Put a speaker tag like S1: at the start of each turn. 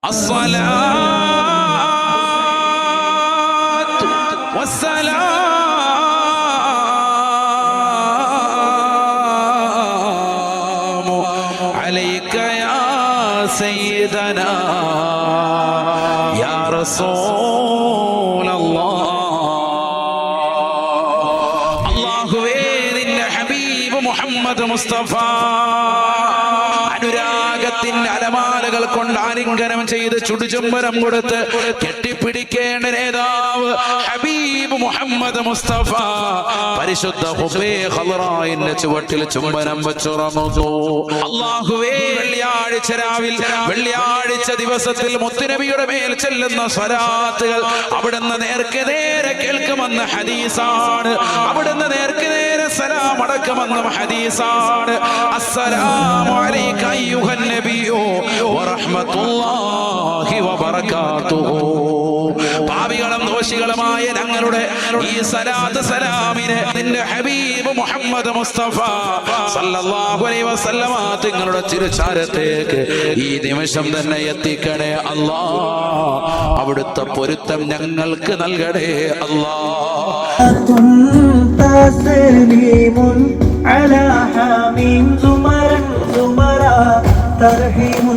S1: الصلاة والسلام عليك يا سيدنا يا رسول الله. അല്ലാഹുവേ, നിന്റെ ഹബീബ് മുഹമ്മദ് മുസ്തഫ അനുരാഗത്തിന്റെ അലമാലകൾ കൊണ്ട് ആലിംഗനം ചെയ്ത് ചുടുചുംബനം കൊടുത്ത് കെട്ടിപ്പിടിക്കേണ്ട നേതാവ് ഹബീബ് മുഹമ്മദ് മുസ്തഫ പരിശുദ്ധ ഹുബൈ ഖളറായിന്റെ ചുവട്ടിൽ ചുംബനം വെച്ചുറങ്ങുന്നു. അല്ലാഹുവേ, വെള്ളിയാഴ്ച രാവിൽ വെള്ളിയാഴ്ച ദിവസത്തിൽ മുത്തുനബിയുടെ മേൽ ചെല്ലുന്ന സ്വലാത്തുകൾ അവിടുന്ന് നേർക്ക് നേരെ കേൾക്കുമെന്ന ഹദീസാണ്. അവിടുന്ന് നേർക്ക് നേരെ സലാം അടക്കുമെന്ന ഹദീസാണ്. അസ്സലാമു അലൈക അയ്യുഹൻ നബിയ്യു വറഹ്മത്തുള്ളാഹി വബറകാതുഹു. പാപികളും ദോഷികളുമായ ഞങ്ങളുടെ ഈ സലാത്ത് സലാമിനെ നിന്റെ ഹബീബ് മുഹമ്മദ് മുസ്തഫ സല്ലല്ലാഹു അലൈഹി വസല്ലമ തങ്ങളുടെ തിരുചാരത്തേക്ക് ഈ നിമിഷം തന്നെ എത്തിക്കണേ അല്ലാഹ്. അവിടുത്തെ പൊരുത്തം ഞങ്ങൾക്ക് നൽകണേ അല്ലാഹ്.
S2: على حامين زمرا زمرا ترحم